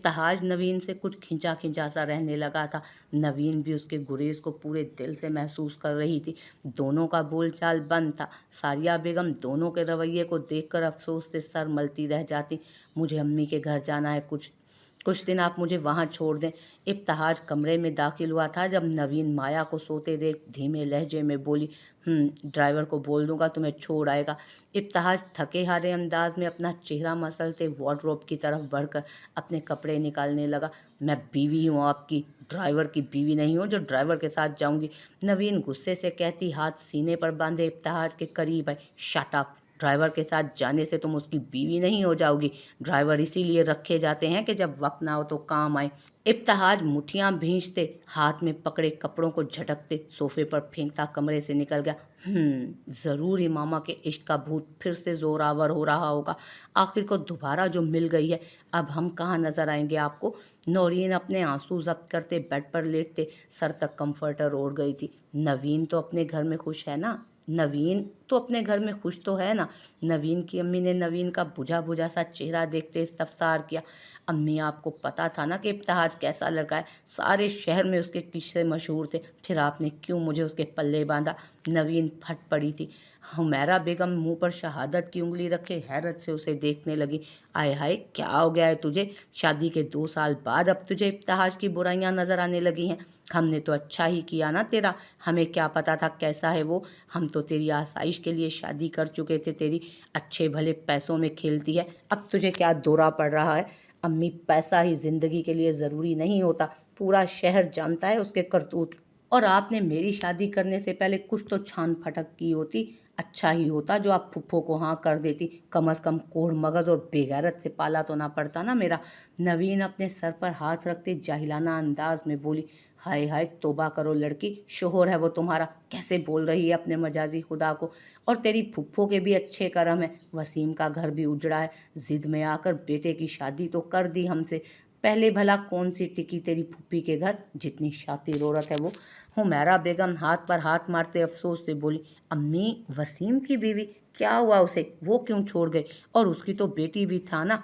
Ibtihaj नवीन से कुछ खिंचा खिंचा सा रहने लगा था। नवीन भी उसके गुरेज को पूरे दिल से महसूस कर रही थी। दोनों का बोलचाल बंद था। सारिया बेगम दोनों के रवैये को देखकर अफसोस से सर मलती रह जाती। मुझे अम्मी के घर जाना है, कुछ दिन आप मुझे वहाँ छोड़ दें। इब्तिहाज कमरे में दाखिल हुआ था जब नवीन माया को सोते देख धीमे लहजे में बोली, ड्राइवर को बोल दूंगा तुम्हें छोड़ आएगा। इब्तिहाज थके हारे अंदाज में अपना चेहरा मसलते वार्डरोब की तरफ बढ़कर अपने कपड़े निकालने लगा। मैं बीवी हूँ आपकी, ड्राइवर की बीवी नहीं हूँ जो ड्राइवर के साथ जाऊंगी। नवीन गुस्से से कहती हाथ सीने पर बांधे इब्तिहाज के करीब आई। शट अप, ड्राइवर के साथ जाने से तुम उसकी बीवी नहीं हो जाओगी। ड्राइवर इसीलिए रखे जाते हैं कि जब वक्त ना हो तो काम आए। इब्तिहाज मुठियां भींचते हाथ में पकड़े कपड़ों को झटकते सोफे पर फेंकता कमरे से निकल गया। जरूर इमामा के इश्क का भूत फिर से जोरावर हो रहा होगा। आखिर को दोबारा जो मिल गई है, अब हम कहाँ नजर आएंगे आपको। नौरीन अपने आंसू जब्त करते बेड पर लेटते सर तक कंफर्टर ओढ़ गई थी। नवीन तो अपने घर में खुश है ना, नवीन की अम्मी ने नवीन का बुझा बुझा सा चेहरा देखते इस्तफसार किया। अम्मी आपको पता था ना कि इब्तिहाज कैसा लड़का है, सारे शहर में उसके किस्से मशहूर थे, फिर आपने क्यों मुझे उसके पल्ले बांधा। नवीन फट पड़ी थी। हुमैरा बेगम मुंह पर शहादत की उंगली रखे हैरत से उसे देखने लगी। आय हाय, क्या हो गया है तुझे। शादी के 2 साल बाद अब तुझे इब्तिहाज की बुराइयां नजर आने लगी हैं। हमने तो अच्छा ही किया ना तेरा, हमें क्या पता था कैसा है वो। हम तो तेरी आसाइश के लिए शादी कर चुके थे, तेरी अच्छे भले पैसों में खेलती है, अब तुझे क्या दौरा पड़ रहा है। अम्मी, पैसा ही जिंदगी के लिए ज़रूरी नहीं होता, पूरा शहर जानता है उसके करतूत। और आपने मेरी शादी करने से पहले कुछ तो छान फटक की होती, अच्छा ही होता जो आप फुफ्फो को हाँ कर देती। कम अज़ कम कोढ़ मगज़ और बेगैरत से पाला तो ना पड़ता ना मेरा। नवीन अपने सर पर हाथ रखते जाहिलाना अंदाज में बोली। हाय हाय, तौबा करो लड़की, शोहर है वो तुम्हारा, कैसे बोल रही है अपने मजाजी खुदा को। और तेरी फुफ्फो के भी अच्छे करम है, वसीम का घर भी उजड़ा है, जिद में आकर बेटे की शादी तो कर दी हमसे। पहले भला कौन सी टिकी तेरी फुप्पी के घर, जितनी शातिर औरत है वो। हुमैरा बेगम हाथ पर हाथ मारते अफसोस से बोली। अम्मी, वसीम की बीवी, क्या हुआ उसे, वो क्यों छोड़ गई। और उसकी तो बेटी भी था ना,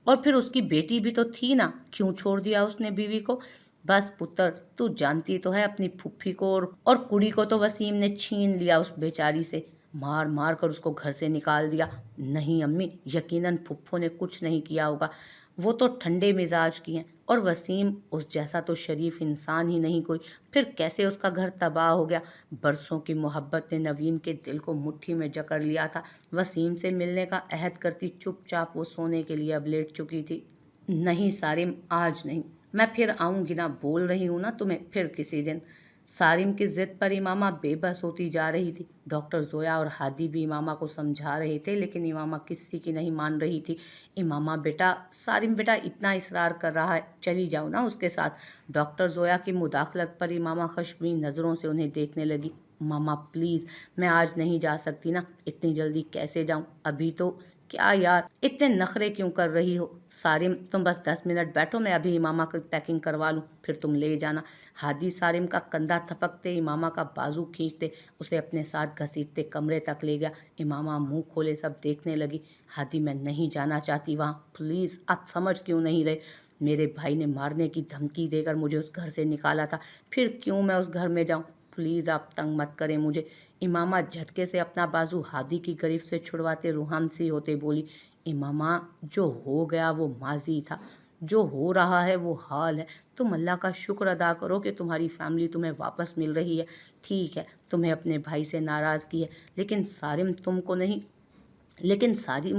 और फिर उसकी बेटी भी तो थी ना, क्यों छोड़ दिया उसने बीवी को। बस पुत्र, तू जानती तो है अपनी फुफ्फी को, और कुड़ी को तो वसीम ने छीन लिया उस बेचारी से, मार मार कर उसको घर से निकाल दिया। नहीं अम्मी, यकीनन फुफ्फो ने कुछ नहीं किया होगा, वो तो ठंडे मिजाज की हैं, और वसीम उस जैसा तो शरीफ इंसान ही नहीं कोई, फिर कैसे उसका घर तबाह हो गया। बरसों की मोहब्बत ने नवीन के दिल को मुट्ठी में जकड़ लिया था। वसीम से मिलने का अहद करती चुपचाप वो सोने के लिए अब लेट चुकी थी। नहीं सारिम, आज नहीं, मैं फिर आऊँगी ना, बोल रही हूँ ना तुम्हें, फिर किसी दिन। सारिम की जिद पर इमामा बेबस होती जा रही थी। डॉक्टर जोया और हादी भी इमामा को समझा रहे थे, लेकिन इमामा किसी की नहीं मान रही थी। इमामा बेटा, सारिम बेटा इतना इसरार कर रहा है, चली जाओ ना उसके साथ। डॉक्टर जोया की मुदाखलत पर इमामा खशमीन नज़रों से उन्हें देखने लगी। मामा प्लीज़, मैं आज नहीं जा सकती ना, इतनी जल्दी कैसे जाऊँ, अभी तो। क्या यार, इतने नखरे क्यों कर रही हो। सारिम, तुम बस 10 मिनट बैठो, मैं अभी इमामा की पैकिंग करवा लूँ, फिर तुम ले जाना। हादी सारिम का कंधा थपकते इमामा का बाजू खींचते उसे अपने साथ घसीटते कमरे तक ले गया। इमामा मुंह खोले सब देखने लगी। हादी, मैं नहीं जाना चाहती वहाँ, प्लीज़। आप समझ क्यों नहीं रहे, मेरे भाई ने मारने की धमकी देकर मुझे उस घर से निकाला था, फिर क्यों मैं उस घर में जाऊँ। प्लीज़ आप तंग मत करें मुझे। इमामा झटके से अपना बाजू हादी की गिरफ्त से छुड़वाते रूहान सी होते बोली। इमामा, जो हो गया वो माजी था, जो हो रहा है वो हाल है। तुम अल्लाह का शुक्र अदा करो कि तुम्हारी फैमिली तुम्हें वापस मिल रही है। ठीक है, तुम्हें अपने भाई से नाराज़गी है, लेकिन सारिम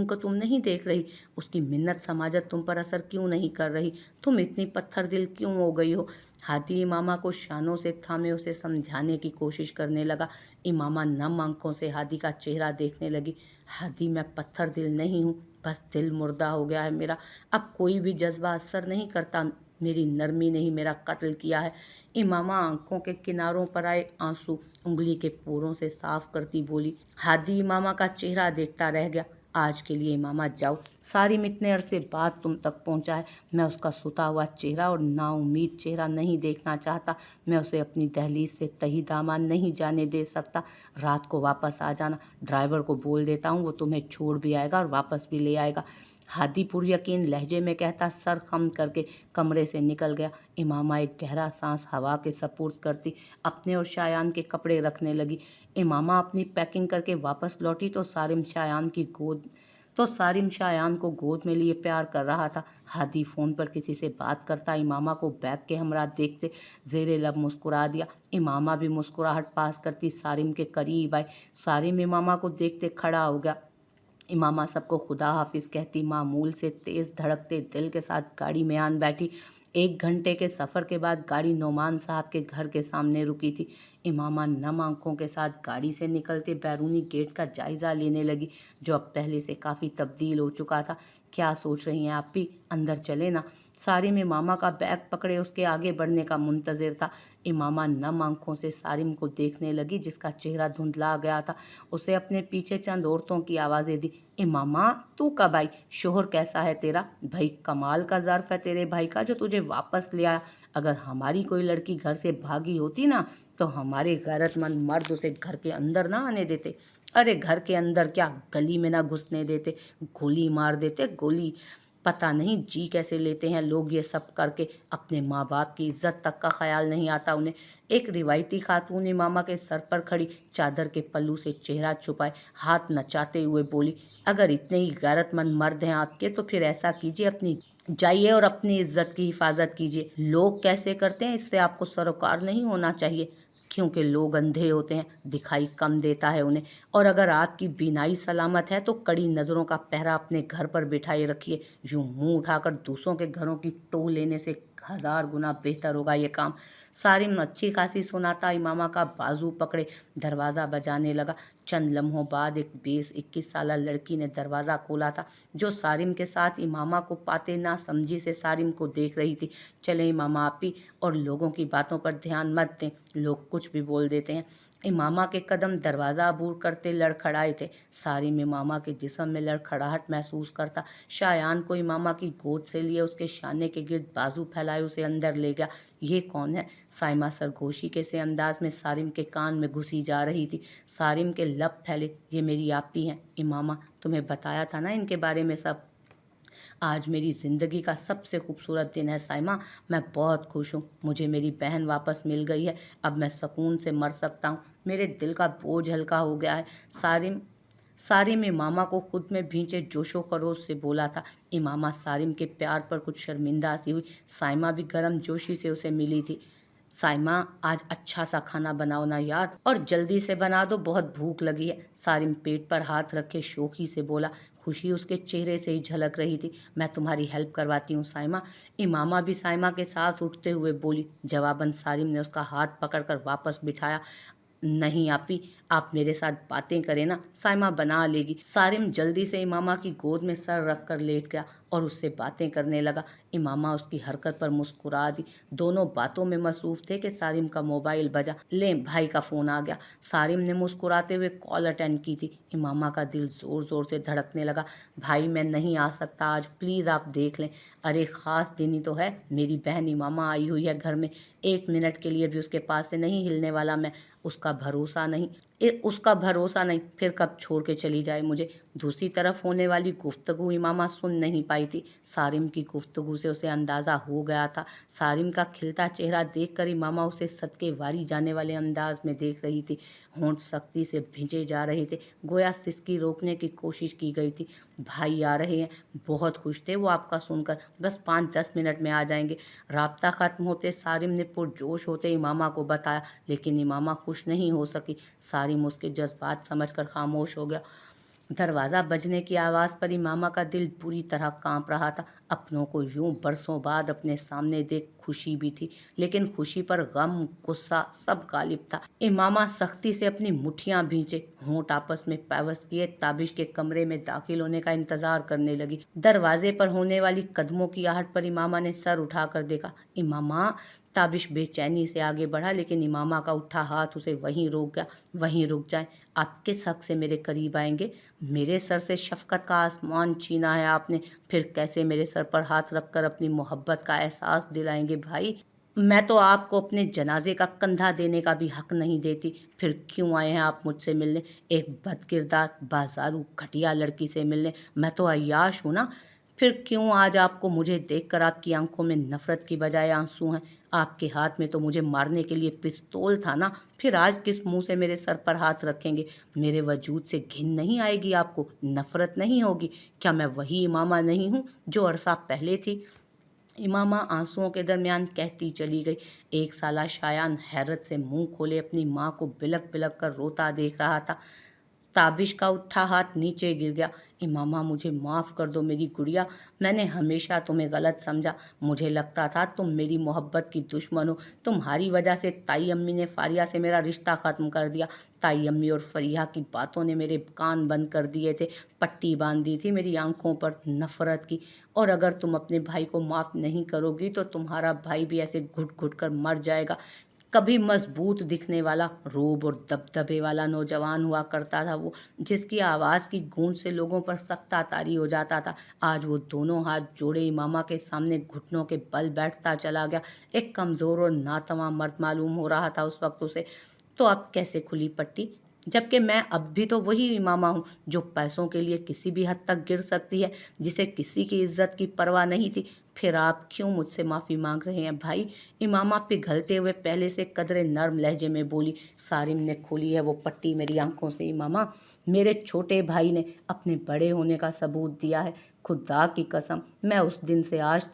को तुम नहीं देख रही, उसकी मिन्नत समाजत तुम पर असर क्यों नहीं कर रही, तुम इतनी पत्थर दिल क्यों हो गई हो। हाथी इमामा को शानों से थामे उसे समझाने की कोशिश करने लगा। इमामा नम आंखों से हादी का चेहरा देखने लगी। हादी, मैं पत्थर दिल नहीं हूँ, बस दिल मुर्दा हो गया है मेरा, अब कोई भी जज्बा असर नहीं करता, मेरी नरमी ने ही मेरा कत्ल किया है। इमामा आंखों के किनारों पर आए आंसू उंगली के पोरों से साफ करती बोली। हादी इमामा का चेहरा देखता रह गया। आज के लिए इमामा जाओ, सारिम इतने अरसे बाद तुम तक पहुंचा है, मैं उसका सुता हुआ चेहरा और नाउम्मीद चेहरा नहीं देखना चाहता, मैं उसे अपनी दहलीज से तही दामान नहीं जाने दे सकता। रात को वापस आ जाना, ड्राइवर को बोल देता हूँ, वो तुम्हें छोड़ भी आएगा और वापस भी ले आएगा। हादी पुरयकीन लहजे में कहता सर खम करके कमरे से निकल गया। इमामा एक गहरा सांस हवा के सपुर्द करती अपने और शायान के कपड़े रखने लगी। इमामा अपनी पैकिंग करके वापस लौटी तो सारिम शायान को गोद में लिए प्यार कर रहा था। हादी फ़ोन पर किसी से बात करता इमामा को बैग के हमरा देखते ज़ेरे लब मुस्कुरा दिया। इमामा भी मुस्कुराहट पास करती सारिम के करीब आई। सारिम इमामा को देखते खड़ा हो गया। इमामा सबको खुदा हाफिज़ कहती मामूल से तेज़ धड़कते दिल के साथ गाड़ी में आन बैठी। 1 घंटे के सफ़र के बाद गाड़ी नोमान साहब के घर के सामने रुकी थी। इमामा नम आंखों के साथ गाड़ी से निकलते बैरूनी गेट का जायज़ा लेने लगी, जो अब पहले से काफ़ी तब्दील हो चुका था। क्या सोच रही हैं आप भी, अंदर चले ना। सारिम इमामा का बैग पकड़े उसके आगे बढ़ने का मुंतज़िर था। इमामा नम आंखों से सारिम को देखने लगी, जिसका चेहरा धुंधला गया था। उसे अपने पीछे चंद औरतों की आवाज़ें दी। इमामा तू कब आई, शोहर कैसा है तेरा, भाई कमाल का ज़र्फ है तेरे भाई का जो तुझे वापस ले आया। अगर हमारी कोई लड़की घर से भागी होती ना तो हमारे गैरतमंद मर्द उसे घर के अंदर ना आने देते। अरे घर के अंदर क्या, गली में ना घुसने देते, गोली मार देते गोली। पता नहीं जी कैसे लेते हैं लोग ये सब करके, अपने माँ बाप की इज्जत तक का ख्याल नहीं आता उन्हें। एक रिवायती खातून इमामा के सर पर खड़ी चादर के पल्लू से चेहरा छुपाए हाथ नचाते हुए बोली, अगर इतने ही गैरतमंद मर्द हैं आपके तो फिर ऐसा कीजिए, अपनी जाइए और अपनी इज्जत की हिफाजत कीजिए। लोग कैसे करते हैं इससे आपको सरोकार नहीं होना चाहिए, क्योंकि लोग अंधे होते हैं, दिखाई कम देता है उन्हें। और अगर आपकी बीनाई सलामत है तो कड़ी नज़रों का पहरा अपने घर पर बिठाए रखिए। यूं मुंह उठाकर दूसरों के घरों की टोह लेने से 1000 गुना बेहतर होगा ये काम। सारिम अच्छी खासी सुनाता इमामा का बाजू पकड़े दरवाज़ा बजाने लगा। चंद लम्हों बाद एक 20-21 साला लड़की ने दरवाज़ा खोला था, जो सारिम के साथ इमामा को पाते ना समझी से सारिम को देख रही थी। चले इमामा आप ही, और लोगों की बातों पर ध्यान मत दें, लोग कुछ भी बोल देते हैं। इमामा के कदम दरवाज़ा अबूर करते लड़खड़ाए थे। सारिम इमामा के जिस्म में लड़खड़ाहट महसूस करता शायान को इमामा की गोद से लिए उसके शाने के गिर्द बाजू फैलाए उसे अंदर ले गया। ये कौन है, साइमा सरगोशी के से अंदाज में सारिम के कान में घुसी जा रही थी। सारिम के लब फैले, ये मेरी आपी हैं इमामा, तुम्हें बताया था ना इनके बारे में सब। आज मेरी ज़िंदगी का सबसे खूबसूरत दिन है साइमा, मैं बहुत खुश हूँ, मुझे मेरी बहन वापस मिल गई है, अब मैं सुकून से मर सकता हूँ, मेरे दिल का बोझ हल्का हो गया है। सारिम इमामा को खुद में भींचे जोशो खरोश से बोला था। इमामा सारिम के प्यार पर कुछ शर्मिंदा सी हुई। साइमा भी गर्म जोशी से उसे मिली थी। साइमा आज अच्छा सा खाना बनाओ ना यार, और जल्दी से बना दो, बहुत भूख लगी है। सारिम पेट पर हाथ रखे शोखी से बोला। खुशी उसके चेहरे से ही झलक रही थी। मैं तुम्हारी हेल्प करवाती हूँ साइमा। इमामा भी साइमा के साथ उठते हुए बोली। जवाबन सारिम ने उसका हाथ पकड़कर वापस बिठाया। नहीं आपी, आप मेरे साथ बातें करें ना, साइमा बना लेगी। सारिम जल्दी से इमामा की गोद में सर रख कर लेट गया और उससे बातें करने लगा। इमामा उसकी हरकत पर मुस्कुरा दी। दोनों बातों में मसरूफ थे कि सारिम का मोबाइल बजा। लें, भाई का फ़ोन आ गया। सारिम ने मुस्कुराते हुए कॉल अटेंड की थी। इमामा का दिल ज़ोर ज़ोर से धड़कने लगा। भाई मैं नहीं आ सकता आज, प्लीज़ आप देख लें। अरे ख़ास दिन ही तो है, मेरी बहन इमामा आई हुई है घर में, 1 मिनट के लिए भी उसके पास से नहीं हिलने वाला मैं। उसका भरोसा नहीं, फिर कब छोड़ के चली जाए मुझे। दूसरी तरफ होने वाली गुफ्तगू इमामा सुन नहीं पाई थी। सारिम की गुफ्तगू से उसे अंदाज़ा हो गया था। सारिम का खिलता चेहरा देखकर इमामा उसे सदके वारी जाने वाले अंदाज में देख रही थी। होंठ सख्ती से भींचे जा रहे थे, गोया सिसकी रोकने की कोशिश की गई थी। भाई आ रहे हैं, बहुत खुश थे वो आपका सुनकर, बस 5-10 मिनट में आ जाएंगे। राब्ता ख़त्म होते सारिम ने पुरजोश होते इमामा को बताया, लेकिन इमामा खुश नहीं हो सकी। सारिम उसके जज्बात समझकर खामोश हो गया। दरवाज़ा बजने की आवाज़ पर इमामा का दिल बुरी तरह कांप रहा था। अपनों को यूं बरसों बाद अपने सामने देख खुशी भी थी, लेकिन खुशी पर गम गुस्सा सब गालिब था। इमामा सख्ती से अपनी मुट्ठियां भींचे, होंठ आपस में पैवस्त किए ताबिश के कमरे में दाखिल होने का इंतजार करने लगी। दरवाजे पर होने वाली कदमों की आहट पर इमामा ने सर उठाकर देखा। इमामा, ताबिश बेचैनी से आगे बढ़ा, लेकिन इमामा का उठा हाथ उसे वहीं रोक गया। वहीं रुक जाएं, आप किस हक से मेरे करीब आएंगे? मेरे सर से शफकत का आसमान छीना है आपने, फिर कैसे मेरे सर पर हाथ रखकर अपनी मोहब्बत का एहसास दिलाएंगे भाई? मैं तो आपको अपने जनाजे का कंधा देने का भी हक नहीं देती, फिर क्यों आए हैं आप मुझसे मिलने, एक बदकिरदार बाजारू घटिया लड़की से मिलने? मैं तो अय्याश हूँ ना, फिर क्यों आज आपको मुझे देखकर आपकी आंखों में नफरत की बजाय आंसू हैं? आपके हाथ में तो मुझे मारने के लिए पिस्तौल था ना, फिर आज किस मुंह से मेरे सर पर हाथ रखेंगे? मेरे वजूद से घिन नहीं आएगी आपको, नफरत नहीं होगी? क्या मैं वही इमामा नहीं हूँ जो अरसा पहले थी? इमामा आंसुओं के दरमियान कहती चली गई। एक साला शायान हैरत से मुंह खोले अपनी माँ को बिलक बिलक कर रोता देख रहा था। ताबिश का उठा हाथ नीचे गिर गया। इमामा, मुझे माफ़ कर दो मेरी गुड़िया, मैंने हमेशा तुम्हें गलत समझा। मुझे लगता था तुम मेरी मोहब्बत की दुश्मन हो। तुम्हारी वजह से ताई अम्मी ने फारिया से मेरा रिश्ता ख़त्म कर दिया। ताई अम्मी और फरिया की बातों ने मेरे कान बंद कर दिए थे, पट्टी बांध दी थी मेरी आंखों पर नफ़रत की। और अगर तुम अपने भाई को माफ़ नहीं करोगी तो तुम्हारा भाई भी ऐसे घुट घुट कर मर जाएगा। कभी मजबूत दिखने वाला, रोब और दबदबे वाला नौजवान हुआ करता था वो, जिसकी आवाज़ की गूंज से लोगों पर सख्ता तारी हो जाता था। आज वो दोनों हाथ जोड़े इमामा के सामने घुटनों के बल बैठता चला गया। एक कमज़ोर और नातवां मर्द मालूम हो रहा था उस वक्त उसे। तो अब कैसे खुली पट्टी? जबकि मैं अब भी तो वही इमामा हूँ जो पैसों के लिए किसी भी हद तक गिर सकती है, जिसे किसी की इज्जत की परवाह नहीं थी। फिर आप क्यों मुझसे माफ़ी मांग रहे हैं भाई? इमामा पिघलते हुए पहले से कदरे नर्म लहजे में बोली। सारिम ने खोली है वो पट्टी मेरी आंखों से इमामा। मेरे छोटे भाई ने अपने बड़े होने का सबूत दिया है। खुदा की कसम, मैं उस दिन से आज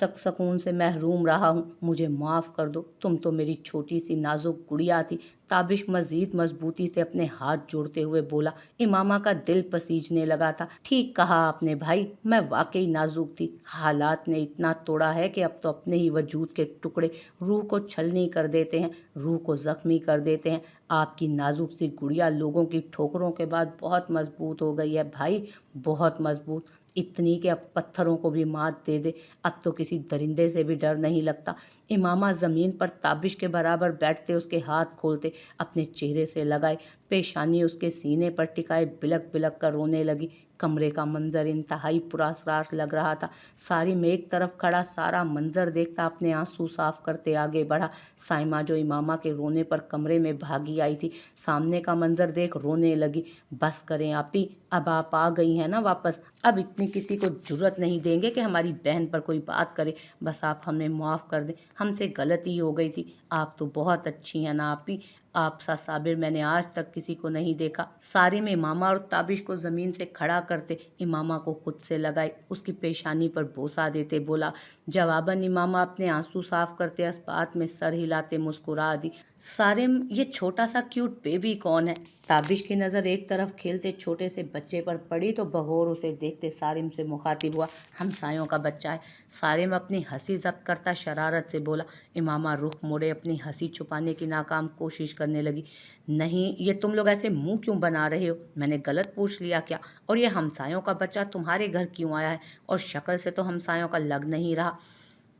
तक सुकून से महरूम रहा हूँ। मुझे माफ़ कर दो, तुम तो मेरी छोटी सी नाजुक गुड़िया थी। ताबिश मजीद मजबूती से अपने हाथ जोड़ते हुए बोला। इमामा का दिल पसीजने लगा था। ठीक कहा आपने भाई, मैं वाकई नाजुक थी। हालात ने इतना तोड़ा है कि अब तो अपने ही वजूद के टुकड़े रूह को छलनी कर देते हैं, रूह को जख्मी कर देते हैं। आपकी नाजुक सी गुड़िया लोगों की ठोकरों के बाद बहुत मजबूत हो गई है भाई, बहुत मजबूत। इतनी कि अब पत्थरों को भी मात दे दे। अब तो किसी दरिंदे से भी डर नहीं लगता। इमामा ज़मीन पर ताबिश के बराबर बैठते उसके हाथ खोलते अपने चेहरे से लगाए, पेशानी उसके सीने पर टिकाए बिलक बिलक कर रोने लगी। कमरे का मंजर इंतहाई पुरअसरार लग रहा था। सारिम एक तरफ खड़ा सारा मंजर देखता अपने आंसू साफ करते आगे बढ़ा। साइमा जो इमामा के रोने पर कमरे में भागी आई थी, सामने का मंजर देख रोने लगी। बस करें आपी, अब आप आ गई हैं ना वापस, अब इतनी किसी को जुर्रत नहीं देंगे कि हमारी बहन पर कोई बात करे। बस आप हमें माफ़ कर दें, हमसे गलती हो गई थी। आप तो बहुत अच्छी हैं ना आपी, आप सा साबिर मैंने आज तक किसी को नहीं देखा। सारे में इमामा और ताबिश को ज़मीन से खड़ा करते इमामा को खुद से लगाई, उसकी पेशानी पर बोसा देते बोला। जवाबन इमामा अपने आंसू साफ करते अस्पात में सर हिलाते मुस्कुरा दी। सारिम, ये छोटा सा क्यूट बेबी कौन है? ताबिश की नज़र एक तरफ खेलते छोटे से बच्चे पर पड़ी तो बगौर उसे देखते सारिम से मुखातिब हुआ। हमसायों का बच्चा है। सारिम अपनी हंसी जब्त करता शरारत से बोला। इमामा रुख मोड़े अपनी हंसी छुपाने की नाकाम कोशिश करने लगी। नहीं, ये तुम लोग ऐसे मुंह क्यों बना रहे हो? मैंने गलत पूछ लिया क्या? और ये हमसायों का बच्चा तुम्हारे घर क्यों आया है? और शक्ल से तो हमसायों का लग नहीं रहा।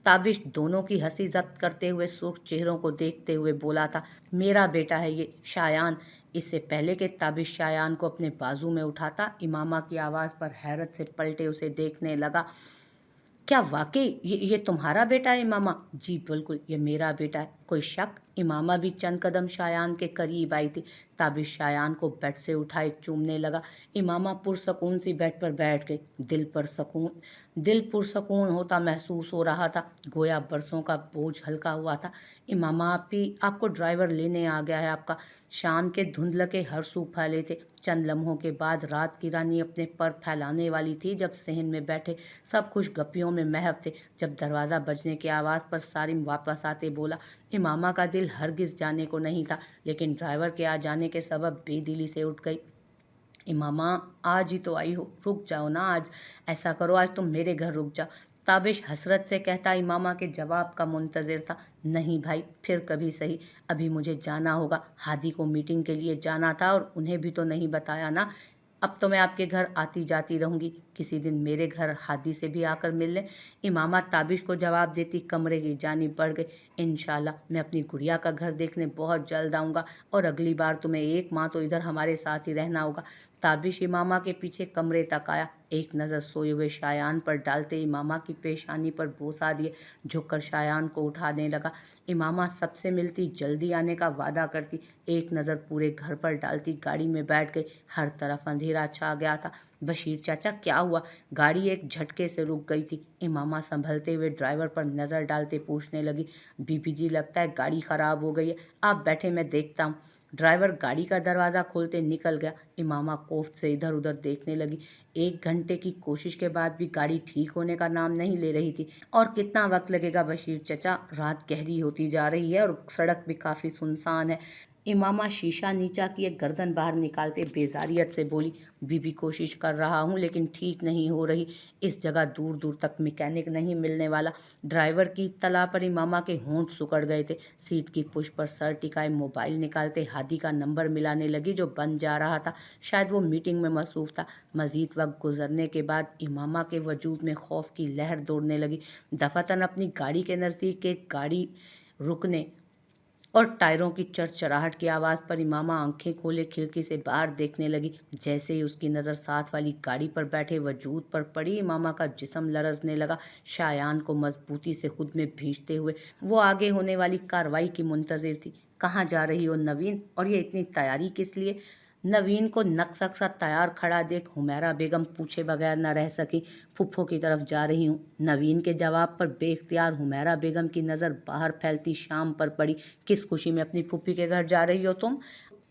ताबिश दोनों की हंसी जब्त करते हुए सुर्ख चेहरों को देखते हुए बोला था। मेरा बेटा है ये, शायान। इससे पहले कि ताबिश शायान को अपने बाजू में उठाता, इमामा की आवाज़ पर हैरत से पलटे उसे देखने लगा। क्या वाकई ये तुम्हारा बेटा है इमामा? जी बिल्कुल, ये मेरा बेटा है। कोई शक? इमामा भी चंद कदम शायान के करीब आई थी। ताबिश शायान को बेड से उठाए चूमने लगा। इमामा पुरसकून सी बेड पर बैठ गई। दिल पुरसकून होता महसूस हो रहा था, गोया बरसों का बोझ हल्का हुआ था। इमामा, आपको ड्राइवर लेने आ गया है आपका। शाम के धुंधल के हरसू फैले थे। चंद लम्हों के बाद रात की रानी अपने पर फैलाने वाली थी जब सहन में बैठे सब खुश गप्पियों में महव थे। जब दरवाज़ा बजने की आवाज़ पर सारिम वापस आते बोला। इमामा का दिल हरगिज़ जाने को नहीं था, लेकिन ड्राइवर के आ जाने के सबब बेदिली से उठ गई। इमामा, आज ही तो आई हो, रुक जाओ ना आज। ऐसा करो, आज तुम मेरे घर रुक जाओ। ताबिश हसरत से कहता इमामा के जवाब का मुंतज़िर था। नहीं भाई, फिर कभी सही, अभी मुझे जाना होगा। हादी को मीटिंग के लिए जाना था और उन्हें भी तो नहीं बताया ना। अब तो मैं आपके घर आती जाती रहूँगी, किसी दिन मेरे घर हादी से भी आकर मिल लें। इमामा ताबिश को जवाब देती कमरे की जानिब बढ़ गई। इंशाल्लाह मैं अपनी गुड़िया का घर देखने बहुत जल्द आऊँगा और अगली बार तुम्हें एक माह तो इधर हमारे साथ ही रहना होगा। ताबिश इमामा के पीछे कमरे तक आया, एक नज़र सोए हुए शायान पर डालते इमामा की पेशानी पर बोसा दिए झुककर शायान को उठाने लगा। इमामा सबसे मिलती, जल्दी आने का वादा करती, एक नज़र पूरे घर पर डालती, गाड़ी में बैठ गई। हर तरफ अंधेरा छा गया था। बशीर चाचा क्या हुआ? गाड़ी एक झटके से रुक गई थी। इमामा संभलते हुए ड्राइवर पर नज़र डालते पूछने लगी, बीबी जी लगता है गाड़ी ख़राब हो गई है, आप बैठे मैं देखता हूँ। ड्राइवर गाड़ी का दरवाज़ा खोलते निकल गया। इमामा कोफ्त से इधर उधर देखने लगी। 1 घंटे की कोशिश के बाद भी गाड़ी ठीक होने का नाम नहीं ले रही थी। और कितना वक्त लगेगा बशीर चचा? रात गहरी होती जा रही है और सड़क भी काफ़ी सुनसान है। इमामा शीशा नीचा किए गर्दन बाहर निकालते बेजारियत से बोली, बीबी कोशिश कर रहा हूँ लेकिन ठीक नहीं हो रही। इस जगह दूर दूर तक मैकेनिक नहीं मिलने वाला। ड्राइवर की इत्तला पर इमामा के होंठ सिकुड़ गए थे। सीट की पुश पर सर टिकाए मोबाइल निकालते हादी का नंबर मिलाने लगी जो बंद जा रहा था। शायद वो मीटिंग में मसरूफ़ था। मज़ीद वक्त गुजरने के बाद इमामा के वजूद में खौफ की लहर दौड़ने लगी। दफातन अपनी गाड़ी के नज़दीक एक गाड़ी रुकने और टायरों की चरचराहट की आवाज़ पर इमामा आंखें खोले खिड़की से बाहर देखने लगी। जैसे ही उसकी नज़र साथ वाली गाड़ी पर बैठे वजूद पर पड़ी, इमामा का जिस्म लरजने लगा। शायान को मजबूती से खुद में भींचते हुए वो आगे होने वाली कार्रवाई की मुंतज़िर थी। कहाँ जा रही हो नवीन, और ये इतनी तैयारी किस लिए? नवीन को नक्शा सा तैयार खड़ा देख हुमैरा बेगम पूछे बगैर न रह सकी। फुफ्फो की तरफ जा रही हूँ। नवीन के जवाब पर बेख्तियार हुमैरा बेगम की नज़र बाहर फैलती शाम पर पड़ी। किस खुशी में अपनी फूफी के घर जा रही हो तुम?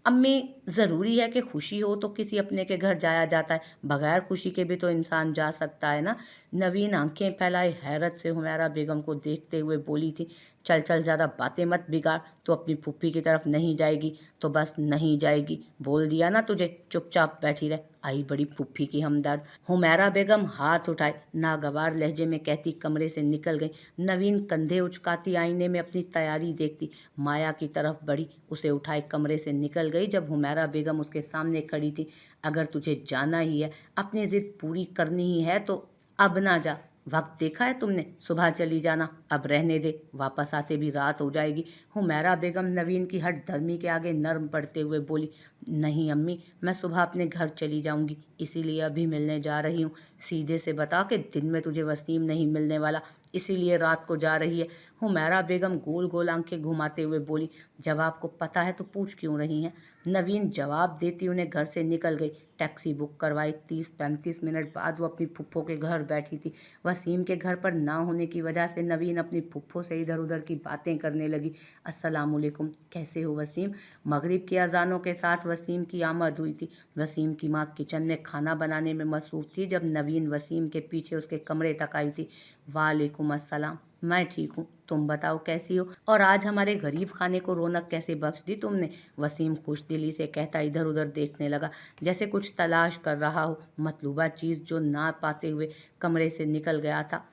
अम्मी, ज़रूरी है कि खुशी हो तो किसी अपने के घर जाया जाता है, बगैर खुशी के भी तो इंसान जा सकता है ना। नवीन आंखें फैलाए हैरत से हुमैरा बेगम को देखते हुए बोली थी, चल चल ज़्यादा बातें मत बिगाड़, तो अपनी फूफी की तरफ नहीं जाएगी तो बस नहीं जाएगी, बोल दिया ना तुझे, चुपचाप बैठी रह। आई बड़ी फूफी की हमदर्द। हुमैरा बेगम हाथ उठाए नागवार लहजे में कहती कमरे से निकल गई। नवीन कंधे उचकाती आईने में अपनी तैयारी देखती माया की तरफ बढ़ी, उसे उठाए कमरे से निकल गई जब हुमैरा बेगम उसके सामने खड़ी थी। अगर तुझे जाना ही है, अपनी जिद पूरी करनी ही है तो अब ना जा। वक्त देखा है तुमने, सुबह चली जाना, अब रहने दे, वापस आते भी रात हो जाएगी। हुमैरा बेगम नवीन की हट धर्मी के आगे नर्म पड़ते हुए बोली, नहीं अम्मी, मैं सुबह अपने घर चली जाऊंगी, इसीलिए अभी मिलने जा रही हूँ। सीधे से बता कि दिन में तुझे वसीम नहीं मिलने वाला, इसीलिए रात को जा रही है। हुमैरा बेगम गोल गोल आंखें घुमाते हुए बोली, जब आपको पता है तो पूछ क्यों रही हैं? नवीन जवाब देती उन्हें घर से निकल गई। टैक्सी बुक करवाई। 30-35 मिनट बाद वो अपनी फुफ्फो के घर बैठी थी। वसीम के घर पर ना होने की वजह से नवीन अपनी फुफ्फो से इधर उधर की बातें करने लगी। अस्सलामुअलैकुम, कैसे हो वसीम? मगरिब की अजानों के साथ वसीम की आमद हुई थी। वसीम की माँ किचन में खाना बनाने में मसरूफ़ थी जब नवीन वसीम के पीछे उसके कमरे तक आई थी। वालेकुम अस्सलाम, मैं ठीक हूँ, तुम बताओ कैसी हो, और आज हमारे गरीब खाने को रौनक कैसे बख्श दी तुमने? वसीम खुशदिली से कहता इधर उधर देखने लगा, जैसे कुछ तलाश कर रहा हो। मतलूबा चीज़ जो ना पाते हुए कमरे से निकल गया था।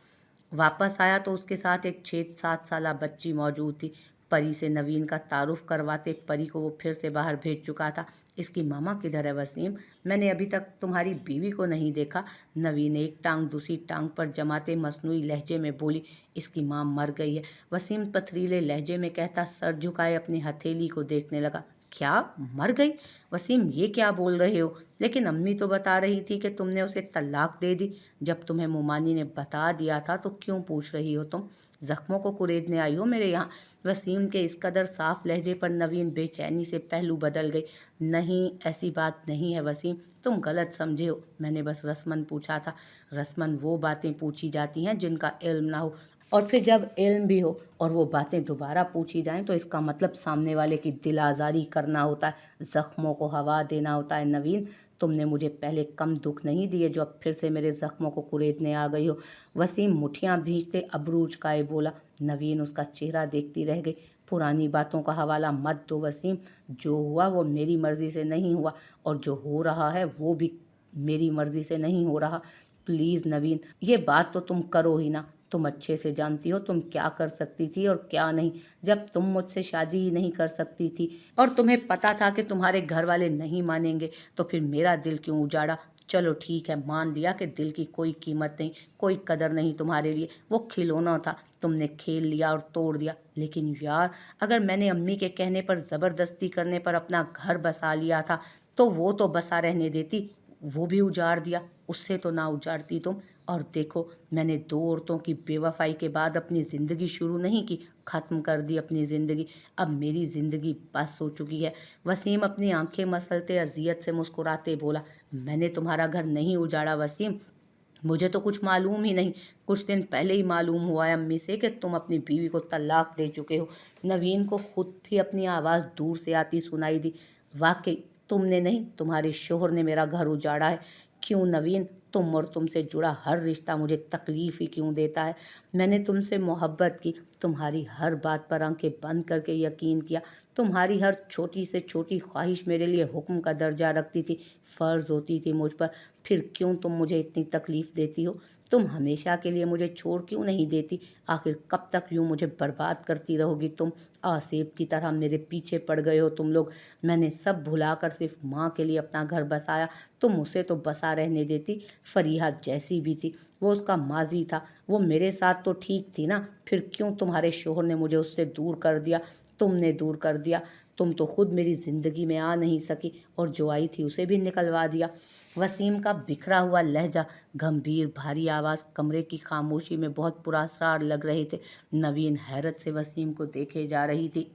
वापस आया तो उसके साथ एक 6-7 साला बच्ची मौजूद थी। परी से नवीन का तारुफ करवाते परी को वो फिर से बाहर भेज चुका था। इसकी मामा किधर है वसीम? मैंने अभी तक तुम्हारी बीवी को नहीं देखा। नवीन एक टांग दूसरी टांग पर जमाते मसनूई लहजे में बोली, इसकी माँ मर गई है। वसीम पथरीले लहजे में कहता सर झुकाए अपनी हथेली को देखने लगा। क्या, मर गई? वसीम, ये क्या बोल रहे हो? लेकिन अम्मी तो बता रही थी कि तुमने उसे तलाक दे दी। जब तुम्हें मुमानी ने बता दिया था तो क्यों पूछ रही हो तुम? जख्मों को कुरेदने आई हो मेरे यहाँ? वसीम के इस कदर साफ लहजे पर नवीन बेचैनी से पहलू बदल गई। नहीं, ऐसी बात नहीं है वसीम, तुम गलत समझे हो, मैंने बस रस्मन पूछा था। रस्मन वो बातें पूछी जाती हैं जिनका इल्म ना हो, और फिर जब इल्म भी हो और वो बातें दोबारा पूछी जाएं तो इसका मतलब सामने वाले की दिल आज़ारी करना होता है, ज़ख्मों को हवा देना होता है। नवीन, तुमने मुझे पहले कम दुख नहीं दिए जो अब फिर से मेरे ज़ख्मों को कुरेदने आ गई हो। वसीम मुठियाँ भींचते अबरूज खाए बोला। नवीन उसका चेहरा देखती रह गई। पुरानी बातों का हवाला मत दो वसीम, जो हुआ वो मेरी मर्ज़ी से नहीं हुआ, और जो हो रहा है वो भी मेरी मर्ज़ी से नहीं हो रहा। प्लीज़ नवीन, ये बात तो तुम करो ही ना। तुम अच्छे से जानती हो तुम क्या कर सकती थी और क्या नहीं। जब तुम मुझसे शादी ही नहीं कर सकती थी और तुम्हें पता था कि तुम्हारे घर वाले नहीं मानेंगे, तो फिर मेरा दिल क्यों उजाड़ा? चलो ठीक है, मान लिया कि दिल की कोई कीमत नहीं, कोई कदर नहीं तुम्हारे लिए। वो खिलौना था, तुमने खेल लिया और तोड़ दिया। लेकिन यार, अगर मैंने अम्मी के कहने पर ज़बरदस्ती करने पर अपना घर बसा लिया था तो वो तो बसा रहने देती, वो भी उजाड़ दिया, उससे तो ना उजाड़ती तुम। और देखो, मैंने 2 औरतों की बेवफ़ाई के बाद अपनी ज़िंदगी शुरू नहीं की, ख़त्म कर दी अपनी ज़िंदगी। अब मेरी ज़िंदगी बस हो चुकी है। वसीम अपनी आंखें मसलते अज़ियत से मुस्कुराते बोला, मैंने तुम्हारा घर नहीं उजाड़ा वसीम, मुझे तो कुछ मालूम ही नहीं। कुछ दिन पहले ही मालूम हुआ है अम्मी से कि तुम अपनी बीवी को तलाक दे चुके हो। नवीन को खुद भी अपनी आवाज़ दूर से आती सुनाई दी। वाकई तुमने नहीं, तुम्हारे शोहर ने मेरा घर उजाड़ा है। क्यों नवीन, तुम और तुमसे जुड़ा हर रिश्ता मुझे तकलीफ़ ही क्यों देता है? मैंने तुमसे मोहब्बत की, तुम्हारी हर बात पर आंखें बंद करके यकीन किया, तुम्हारी हर छोटी से छोटी ख्वाहिश मेरे लिए हुक्म का दर्जा रखती थी, फ़र्ज़ होती थी मुझ पर। फिर क्यों तुम मुझे इतनी तकलीफ़ देती हो? तुम हमेशा के लिए मुझे छोड़ क्यों नहीं देती? आखिर कब तक यूँ मुझे बर्बाद करती रहोगी तुम? आसेब की तरह मेरे पीछे पड़ गए हो तुम लोग। मैंने सब भुलाकर सिर्फ माँ के लिए अपना घर बसाया, तुम उसे तो बसा रहने देती। फरीहा जैसी भी थी, वो उसका माजी था, वो मेरे साथ तो ठीक थी ना। फिर क्यों तुम्हारे शोहर ने मुझे उससे दूर कर दिया? तुमने दूर कर दिया। तुम तो खुद मेरी ज़िंदगी में आ नहीं सकी, और जो आई थी उसे भी निकलवा दिया। वसीम का बिखरा हुआ लहजा, गंभीर भारी आवाज़ कमरे की खामोशी में बहुत पुरअसरार लग रहे थे। नवीन हैरत से वसीम को देखे जा रही थी।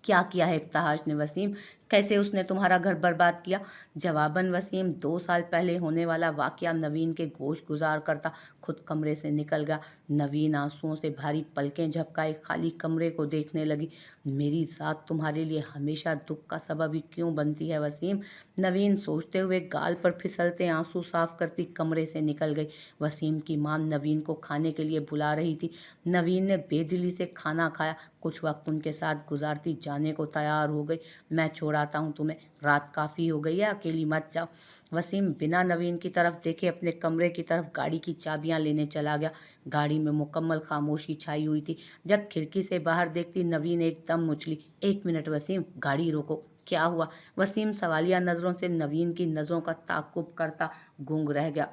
क्या किया है इब्तहाज ने वसीम? कैसे उसने तुम्हारा घर बर्बाद किया? जवाबन वसीम 2 साल पहले होने वाला वाकया नवीन के गोश गुजार करता खुद कमरे से निकल गया। नवीन आंसुओं से भारी पलकें झपकाए खाली कमरे को देखने लगी। मेरी ज़ात तुम्हारे लिए हमेशा दुख का सबब ही क्यों बनती है वसीम? नवीन सोचते हुए गाल पर फिसलते आंसू साफ करती कमरे से निकल गई। वसीम की मां नवीन को खाने के लिए बुला रही थी। नवीन ने बेदिली से खाना खाया, कुछ वक्त उनके साथ गुजारती जाने को तैयार हो गई। मैं छोड़ाता हूँ तुम्हें, रात काफ़ी हो गई है, अकेली मत जाओ। वसीम बिना नवीन की तरफ देखे अपने कमरे की तरफ गाड़ी की चाबियां लेने चला गया। गाड़ी में मुकम्मल खामोशी छाई हुई थी। जब खिड़की से बाहर देखती नवीन एकदम उछली, 1 मिनट वसीम, गाड़ी रोको। क्या हुआ? वसीम सवालिया नज़रों से नवीन की नज़रों का ताक़ुब करता गूंग रह गया।